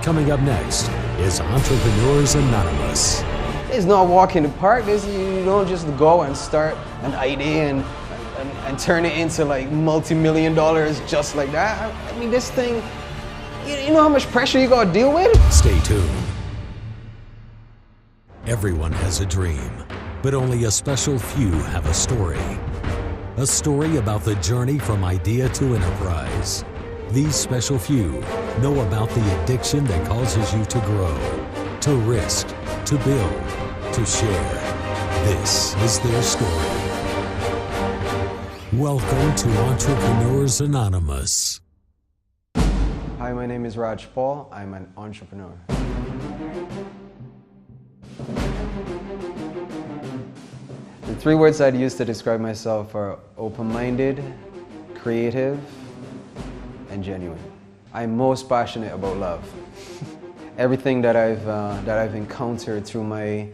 Coming up next is Entrepreneurs Anonymous. It's not a walk in the park. You don't just go and start an idea and turn it into like multi-million dollars just like that. I mean, this thing, you know how much pressure you gotta deal with? Stay tuned. Everyone has a dream, but only a special few have a story. A story about the journey from idea to enterprise. These special few know about the addiction that causes you to grow, to risk, to build, to share. This is their story. Welcome to Entrepreneurs Anonymous. Hi, my name is Rhaj Paul. I'm an entrepreneur. The three words I'd use to describe myself are open-minded, creative, and genuine. I'm most passionate about love. Everything that I've encountered through my,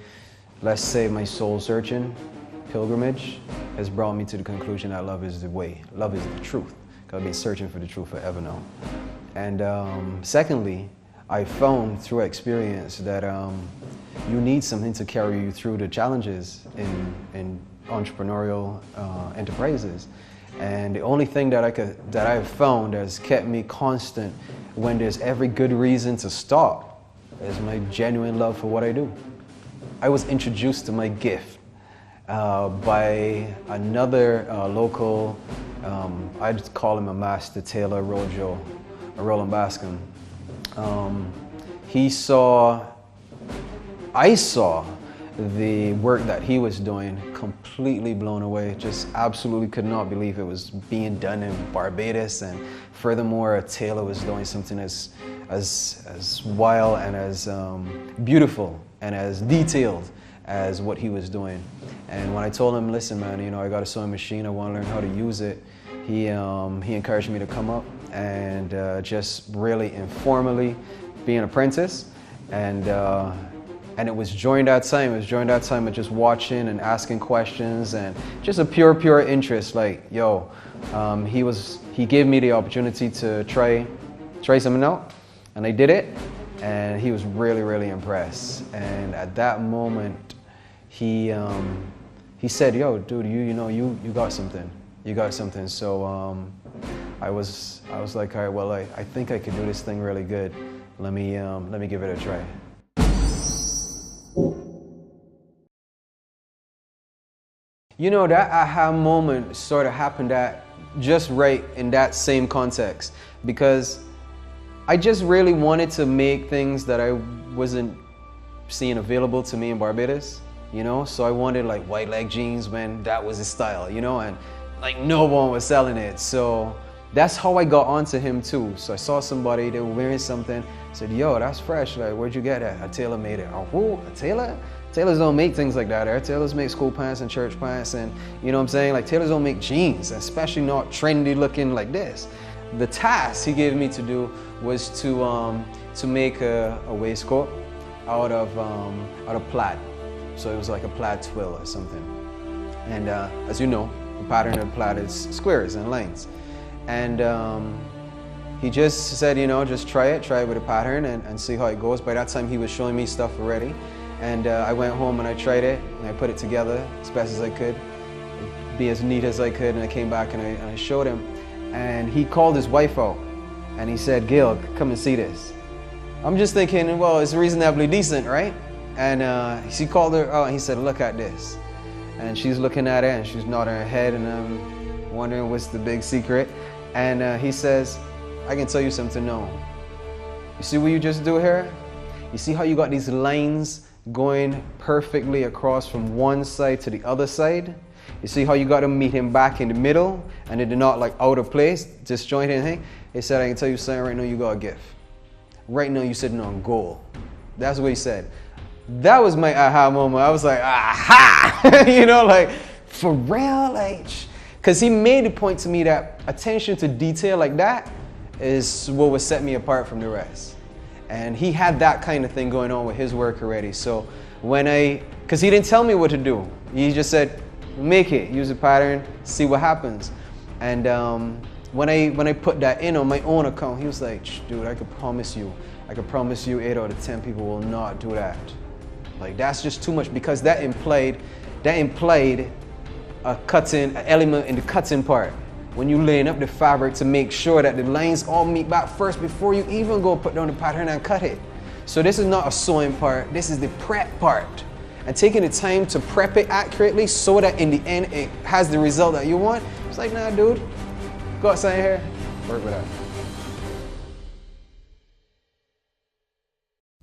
let's say, my soul-searching pilgrimage has brought me to the conclusion that love is the way. Love is the truth. I've been searching for the truth forever now. And secondly, I found through experience that you need something to carry you through the challenges in entrepreneurial enterprises. And the only thing that I've found has kept me constant when there's every good reason to stop is my genuine love for what I do. I was introduced to my gift by another local, I'd call him a master tailor, Roland Bascom. I saw the work that he was doing, completely blown away. Just absolutely could not believe it was being done in Barbados, and furthermore, a tailor was doing something as wild and as beautiful and as detailed as what he was doing. And when I told him, listen, man, you know, I got a sewing machine, I want to learn how to use it, he encouraged me to come up and just really informally be an apprentice. And it was during that time, of just watching and asking questions and just a pure interest. Like, yo, he gave me the opportunity to try something out, and I did it, and he was really impressed. And at that moment, he said, yo, dude, you got something. You got something. So I was like, all right, well, I think I could do this thing really good. Let me give it a try. You know, that aha moment sort of happened at just right in that same context, because I just really wanted to make things that I wasn't seeing available to me in Barbados, you know? So I wanted like white leg jeans when that was the style, you know, and like no one was selling it. So that's how I got onto him too. So I saw somebody, they were wearing something, I said, yo, that's fresh, like where'd you get that? A tailor made it. Oh, who? A tailor? Tailors don't make things like that. Our tailors make school pants and church pants, and you know what I'm saying? Like tailors don't make jeans, especially not trendy looking like this. The task he gave me to do was to make a waistcoat out of plaid. So it was like a plaid twill or something. And as you know, the pattern of plaid is squares and lines. And he just said, you know, just try it with a pattern and see how it goes. By that time, he was showing me stuff already. And I went home and I tried it, and I put it together as best as I could, be as neat as I could, and I came back and I showed him. And he called his wife out, and he said, Gail, come and see this. I'm just thinking, well, it's reasonably decent, right? And he called her out and he said, look at this. And she's looking at it and she's nodding her head, and I'm wondering what's the big secret. And he says, I can tell you something now. You see what you just do here? You see how you got these lines going perfectly across from one side to the other side? You see how you got to meet him back in the middle, and they're not like out of place, disjointed anything? He said, I can tell you something right now, you got a gift. Right now you're sitting on gold. That's what he said. That was my aha moment. I was like, aha! You know, like, for real? Like, because he made the point to me that attention to detail like that is what would set me apart from the rest. And he had that kind of thing going on with his work already. So because he didn't tell me what to do. He just said, make it, use a pattern, see what happens. And when I put that in on my own account, he was like, dude, I could promise you, I can promise you 8 out of 10 people will not do that. Like, that's just too much, because that implied a cutting, an element in the cutting part. When you laying up the fabric to make sure that the lines all meet back first before you even go put down the pattern and cut it. So this is not a sewing part, this is the prep part. And taking the time to prep it accurately so that in the end it has the result that you want. It's like, nah, dude, go outside here, work with that.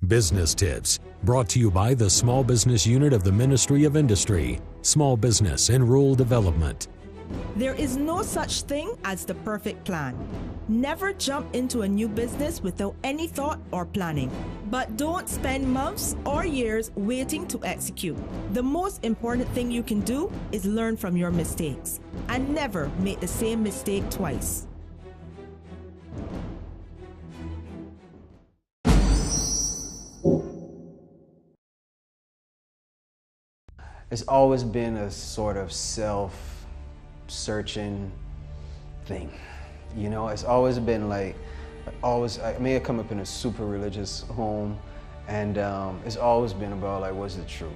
Business Tips, brought to you by the Small Business Unit of the Ministry of Industry, Small Business and Rural Development. There is no such thing as the perfect plan. Never jump into a new business without any thought or planning. But don't spend months or years waiting to execute. The most important thing you can do is learn from your mistakes and never make the same mistake twice. It's always been a sort of self-searching thing. You know, it's always been like, I may have come up in a super religious home, and it's always been about like, what's the truth?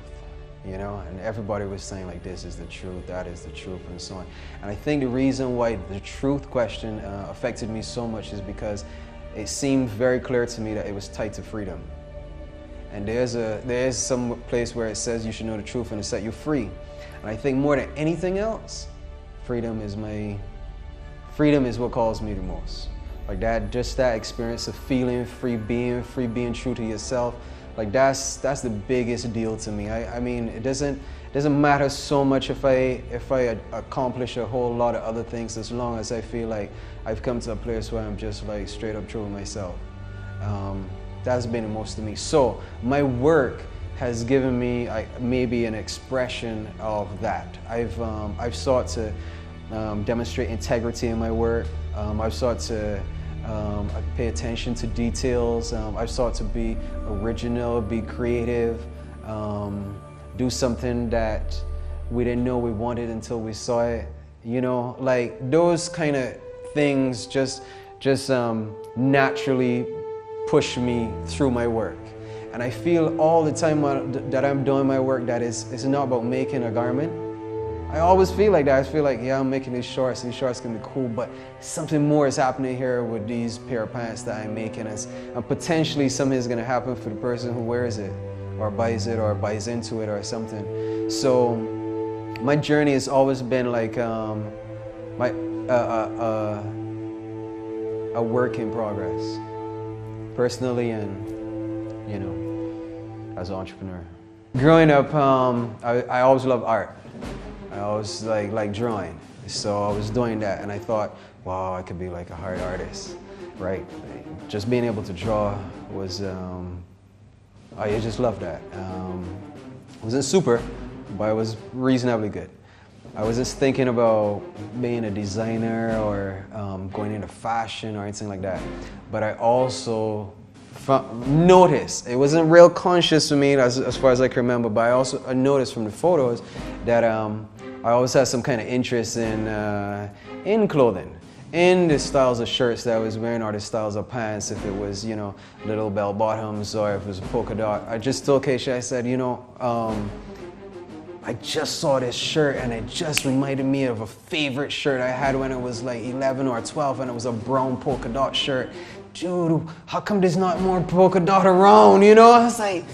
You know, and everybody was saying like, this is the truth, that is the truth, and so on. And I think the reason why the truth question affected me so much is because it seemed very clear to me that it was tied to freedom. And there's some place where it says you should know the truth and it'll set you free. And I think more than anything else, freedom is what calls me the most. Like that, just that experience of feeling free, being true to yourself. Like that's the biggest deal to me. I mean, it doesn't matter so much if I accomplish a whole lot of other things, as long as I feel like I've come to a place where I'm just like straight up true with myself. That's been the most to me. So my work has given me maybe an expression of that. I've sought to demonstrate integrity in my work. I've sought to pay attention to details. I've sought to be original, be creative, do something that we didn't know we wanted until we saw it. You know, like those kind of things just naturally push me through my work. And I feel all the time that I'm doing my work that it's not about making a garment. I always feel like that. I feel like, yeah, I'm making these shorts can be cool, but something more is happening here with these pair of pants that I'm making. And potentially something is gonna happen for the person who wears it, or buys it, or buys into it, or something. So my journey has always been like a work in progress. Personally and, you know, as an entrepreneur. Growing up, I always loved art. I always like drawing. So I was doing that and I thought, wow, I could be like a hard artist, right? Just being able to draw was, I just loved that. It wasn't super, but it was reasonably good. I wasn't thinking about being a designer or going into fashion or anything like that. But I also noticed, it wasn't real conscious for me as far as I can remember, but I noticed from the photos that I always had some kind of interest in clothing, in the styles of shirts that I was wearing or the styles of pants, if it was, you know, little bell bottoms or if it was a polka dot. I just told Keisha, I said, you know, I just saw this shirt and it just reminded me of a favorite shirt I had when I was like 11 or 12, and it was a brown polka dot shirt. Dude, how come there's not more polka dot around, you know? I was like,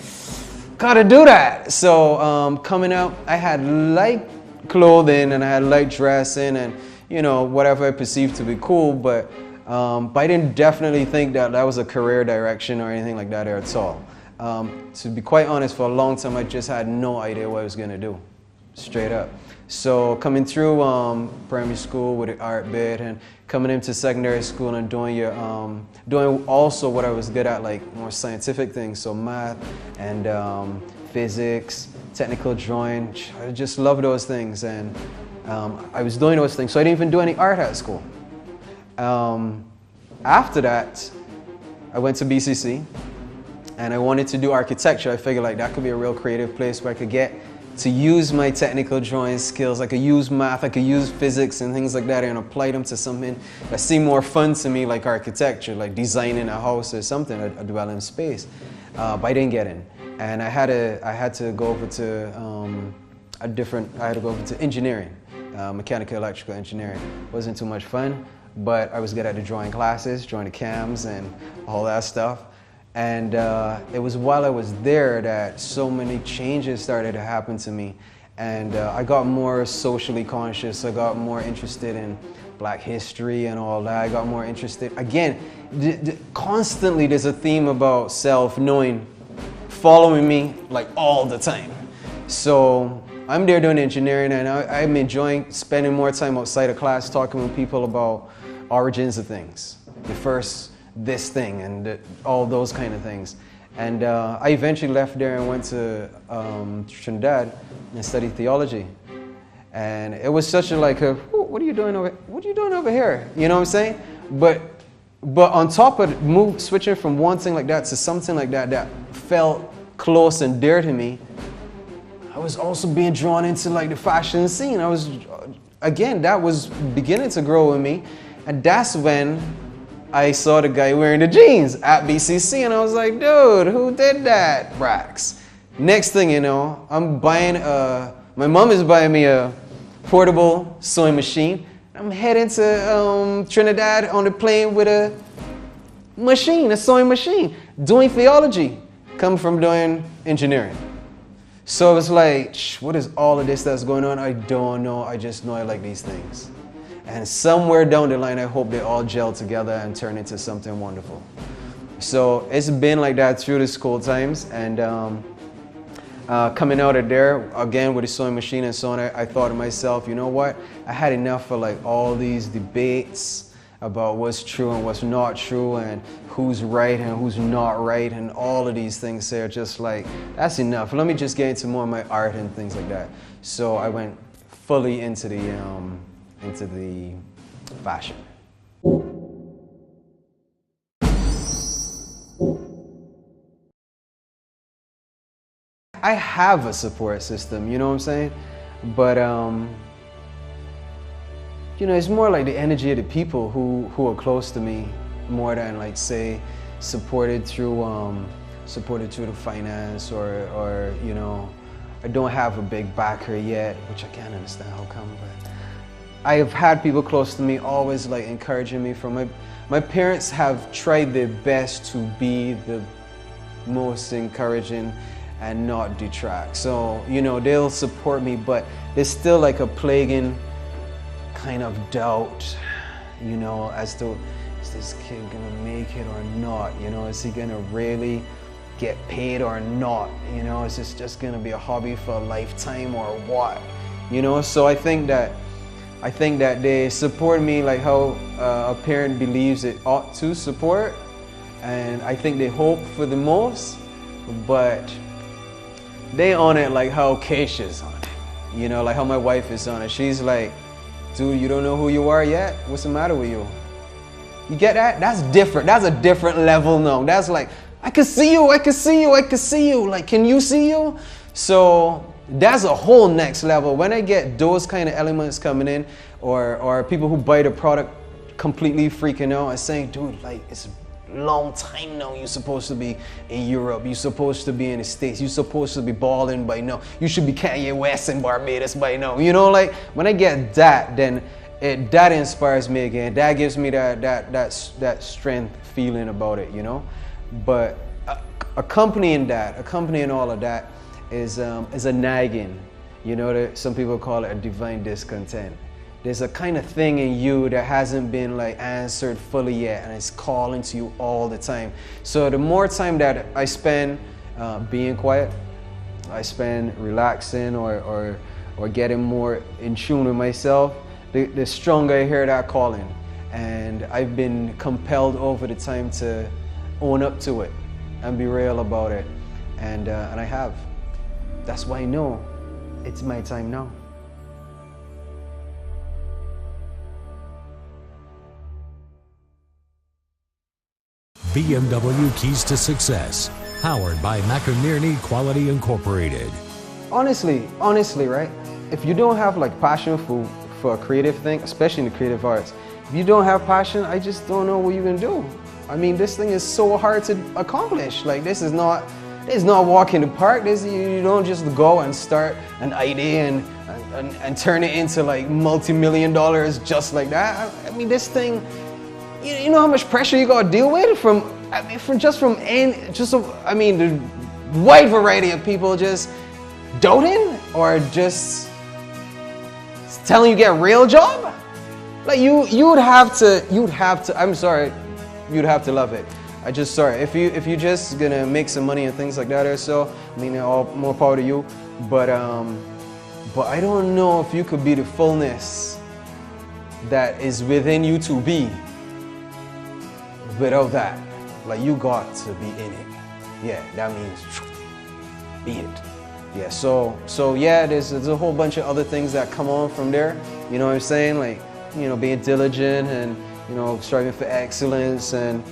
gotta do that. So coming out, I had light clothing and I had light dressing and, you know, whatever I perceived to be cool, but I didn't definitely think that that was a career direction or anything like that at all. To be quite honest, for a long time, I just had no idea what I was gonna do, straight up. So coming through primary school with the art bit and coming into secondary school and doing also what I was good at, like more scientific things, so math and physics, technical drawing. I just love those things, and I was doing those things, so I didn't even do any art at school. After that, I went to BCC. And I wanted to do architecture. I figured like that could be a real creative place where I could get to use my technical drawing skills. I could use math, I could use physics and things like that and apply them to something that seemed more fun to me, like architecture, like designing a house or something, a dwelling space. But I didn't get in. And I had to go over to engineering, mechanical electrical engineering. Wasn't too much fun, but I was good at the drawing classes, drawing the cams and all that stuff. And it was while I was there that so many changes started to happen to me. And I got more socially conscious. I got more interested in Black history and all that. I got more interested. Again, constantly there's a theme about self-knowing following me like all the time. So I'm there doing engineering, and I'm enjoying spending more time outside of class talking with people about origins of things. The first this thing and all those kind of things. And I eventually left there and went to Trinidad and studied theology. And it was such a what are you doing over here? You know what I'm saying? But on top of switching from one thing like that to something like that that felt close and dear to me, I was also being drawn into like the fashion scene. That was beginning to grow in me. And that's when I saw the guy wearing the jeans at BCC, and I was like, dude, who did that? Brax. Next thing you know, I'm buying my mom is buying me a portable sewing machine. I'm heading to Trinidad on the plane with a sewing machine, doing theology, coming from doing engineering. So it was like, what is all of this that's going on? I don't know. I just know I like these things. And somewhere down the line, I hope they all gel together and turn into something wonderful. So it's been like that through the school times. And coming out of there, again, with the sewing machine and so on, I thought to myself, you know what? I had enough of like all these debates about what's true and what's not true and who's right and who's not right and all of these things there. Just like, that's enough. Let me just get into more of my art and things like that. So I went fully into the fashion. I have a support system, you know what I'm saying? But it's more like the energy of the people who are close to me, more than like say supported through the finance or I don't have a big backer yet, which I can't understand how come, but I have had people close to me always like encouraging me. My parents have tried their best to be the most encouraging and not detract. So, they'll support me, but there's still like a plaguing kind of doubt, as to, is this kid gonna make it or not? Is he gonna really get paid or not? Is this just gonna be a hobby for a lifetime or what? So I think that they support me like how a parent believes it ought to support, and I think they hope for the most, but they on it like how Keisha's on it, like how my wife is on it. She's like, dude, you don't know who you are yet? What's the matter with you? You get that? That's different. That's a different level now. That's like, I can see you, I can see you, I can see you. Like, can you see you? So that's a whole next level. When I get those kind of elements coming in, or people who buy the product completely freaking out and saying, dude, like, it's a long time now you're supposed to be in Europe, you're supposed to be in the States, you're supposed to be balling by now, you should be Kanye West in Barbados by now. Like, when I get that, then that inspires me again. That gives me that strength feeling about it, But accompanying all of that is a nagging, that some people call it a divine discontent. There's a kind of thing in you that hasn't been like answered fully yet, and it's calling to you all the time. So the more time that I spend being quiet, I spend relaxing or getting more in tune with myself, the stronger I hear that calling. And I've been compelled over the time to own up to it and be real about it, and I have. That's why I know it's my time now. BMW Keys to Success, powered by McInerney Quality Incorporated. honestly, right? If you don't have like passion for a creative thing, especially in the creative arts, if you don't have passion, I just don't know what you're gonna do. I mean, this thing is so hard to accomplish. Like, this is not walk in the park. You don't just go and start an idea and turn it into like multi-million dollars just like that. I mean, this thing, you know how much pressure you gotta deal with the wide variety of people just doting or just telling you get a real job. Like you'd have to. I'm sorry, you'd have to love it. Sorry if you're just gonna make some money and things like that or so. I mean, all more power to you. But I don't know if you could be the fullness that is within you to be without that. Like, you got to be in it. Yeah, that means be it. Yeah, so yeah, there's a whole bunch of other things that come on from there. You know what I'm saying? Like, you know, being diligent and, you know, striving for excellence and,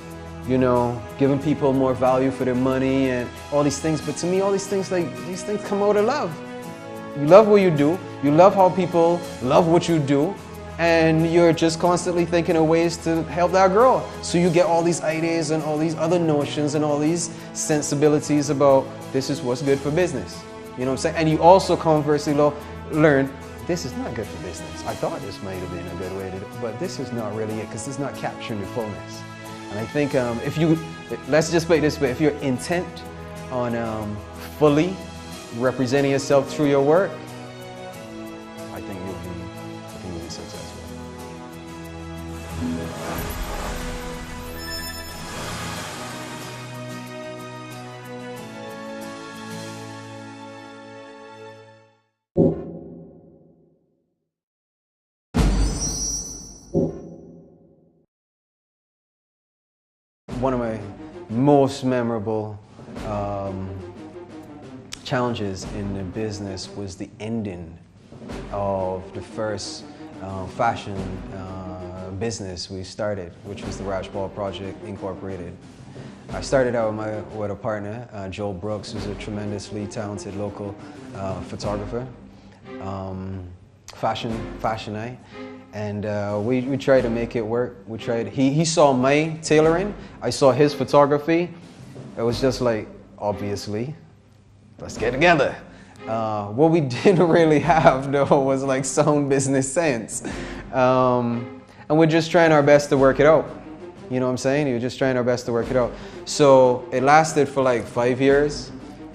you know, giving people more value for their money and all these things. But to me, all these things come out of love. You love what you do. You love how people love what you do. And you're just constantly thinking of ways to help that grow. So you get all these ideas and all these other notions and all these sensibilities about this is what's good for business. You know what I'm saying? And you also conversely learn this is not good for business. I thought this might have been a good way to do it, but this is not really it because it's not capturing your fullness. And I think let's just put it this way, if you're intent on fully representing yourself through your work, I think you'll be successful. One of my most memorable challenges in the business was the ending of the first fashion business we started, which was the Rhaj Project Incorporated. I started out with a partner, Joel Brooks, who's a tremendously talented local photographer, fashion eye. And we tried to make it work. He saw my tailoring, I saw his photography. It was just like, obviously, let's get together. What we didn't really have though was like sound business sense. And we're just trying our best to work it out. You know what I'm saying? We're just trying our best to work it out. So it lasted for like 5 years,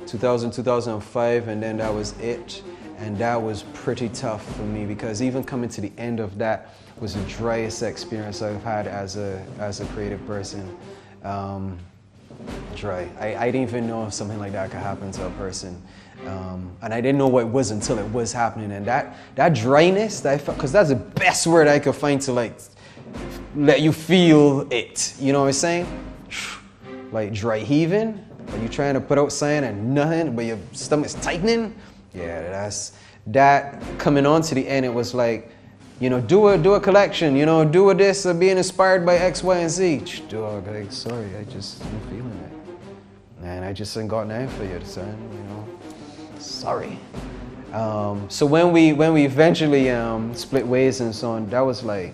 2000, 2005, and then that was it. And that was pretty tough for me because even coming to the end of that was the driest experience I've had as a creative person. Dry. I didn't even know if something like that could happen to a person. And I didn't know what it was until it was happening. And that dryness that I felt, because that's the best word I could find to like let you feel it. You know what I'm saying? Like dry heaving, like you're trying to put out something and nothing, but your stomach's tightening. Yeah, that coming on to the end, it was like, you know, do a collection, you know, do this, being inspired by X, Y, and Z. Dog, like, sorry, I just am feeling it. And I just ain't got nothing for you, son, you know. Sorry. So when we eventually split ways and so on, that was like,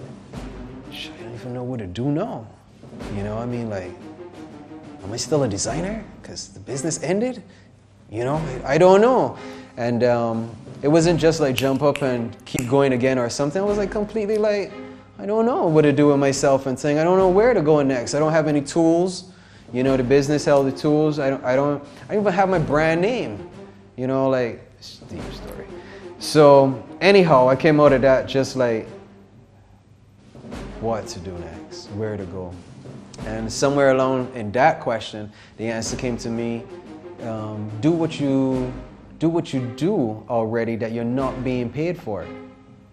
I don't even know what to do now. You know, I mean, like, am I still a designer? Because the business ended? You know, I don't know. And it wasn't just like jump up and keep going again or something. It was like completely like, I don't know what to do with myself and saying, I don't know where to go next. I don't have any tools. You know, the business held the tools. I don't even have my brand name. You know, like, it's a deep story. So anyhow, I came out of that just like, what to do next, where to go. And somewhere along in that question, the answer came to me, do what you do already that you're not being paid for,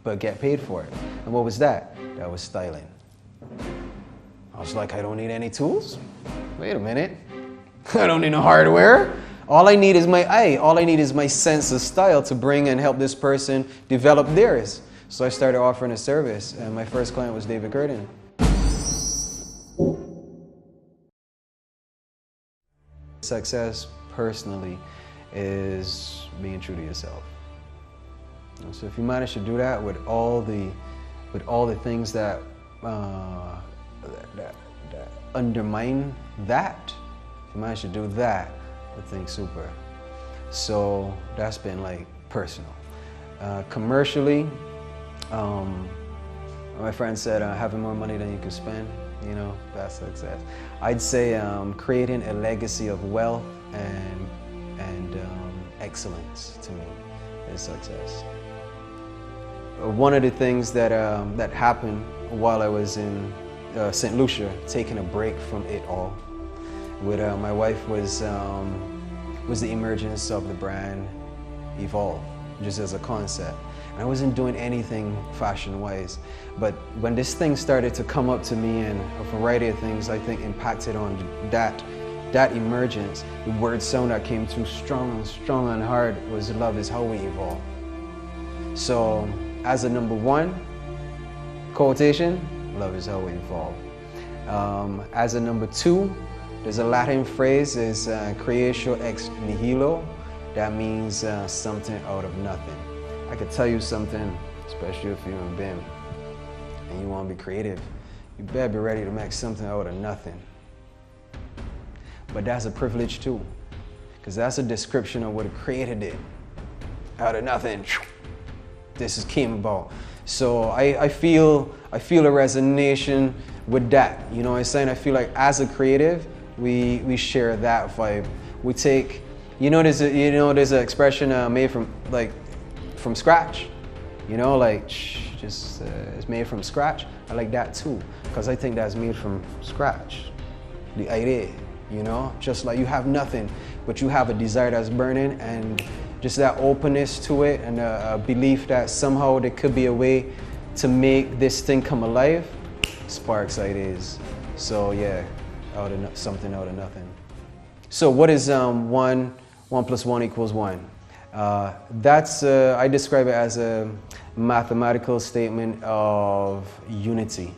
but get paid for it. And what was that? That was styling. I was like, I don't need any tools. Wait a minute. I don't need no hardware. All I need is my eye. All I need is my sense of style to bring and help this person develop theirs. So I started offering a service, and my first client was David Curtin. Success personally is being true to yourself. So if you manage to do that with all the things that undermine that, if you manage to do that, I think super. So that's been like personal. Commercially, my friend said having more money than you can spend, you know, that's success. I'd say creating a legacy of wealth and excellence to me is success. One of the things that that happened while I was in St. Lucia, taking a break from it all, with my wife was the emergence of the brand Evolve, just as a concept. And I wasn't doing anything fashion-wise, but when this thing started to come up to me, and a variety of things I think impacted on that emergence, the word sound that came through strong and hard was love is how we evolve. So as a number one quotation, love is how we evolve. As a number two, there's a Latin phrase, is creatio ex nihilo. That means something out of nothing. I could tell you something, especially if you're in BIM and you want to be creative, you better be ready to make something out of nothing. But that's a privilege too, because that's a description of what a creator did. Out of nothing, this came about. So I feel a resonation with that. You know what I'm saying? I feel like as a creative, we share that vibe. We take, there's an expression made from scratch. You know, like it's made from scratch. I like that too, because I think that's made from scratch. The idea, just like you have nothing, but you have a desire that's burning, and just that openness to it, and a belief that somehow there could be a way to make this thing come alive, sparks ideas. So yeah, something out of nothing. So what is 1 + 1 = 1? I describe it as a mathematical statement of unity.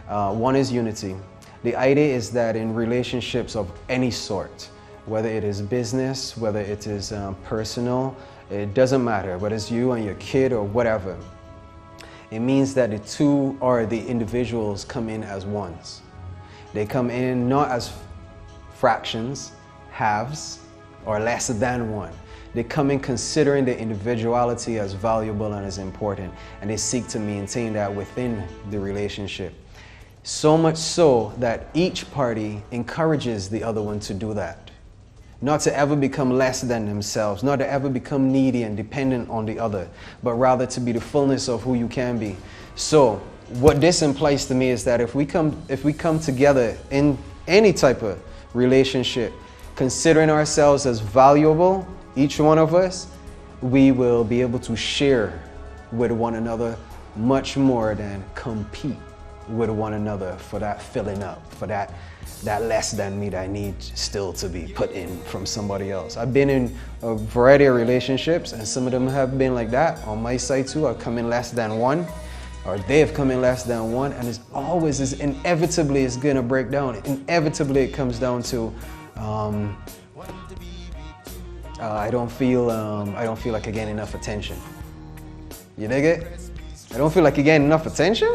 One is unity. The idea is that in relationships of any sort, whether it is business, whether it is personal, it doesn't matter, whether it's you and your kid or whatever. It means that the two or the individuals come in as ones. They come in not as fractions, halves, or less than one. They come in considering their individuality as valuable and as important, and they seek to maintain that within the relationship. So much so that each party encourages the other one to do that. Not to ever become less than themselves, not to ever become needy and dependent on the other, but rather to be the fullness of who you can be. So what this implies to me is that if we come together in any type of relationship, considering ourselves as valuable, each one of us, we will be able to share with one another much more than compete with one another for that filling up, for that less than me that I need still to be put in from somebody else. I've been in a variety of relationships, and some of them have been like that. On my side too, I've come in less than one, or they've come in less than one, and inevitably it's gonna break down. Inevitably it comes down to I don't feel like I get enough attention. You dig it? I don't feel like you're getting enough attention?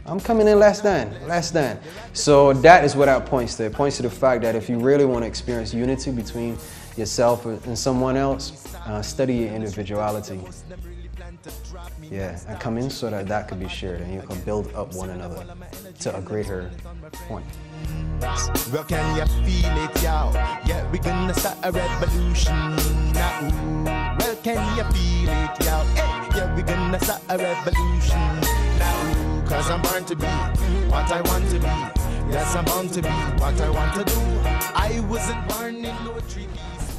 I'm coming in less than. So that is what that points to. It points to the fact that if you really want to experience unity between yourself and someone else, study your individuality. Yeah, and come in so that could be shared, and you can build up one another to a greater point. Well, can you feel it, y'all? Yeah, we're gonna start a revolution now. Well, can you feel it, y'all? Hey, yeah, we're gonna start a revolution now. Cause I'm born to be what I want to be. Yes, I'm born to be what I want to do. I wasn't born in no 3 piece.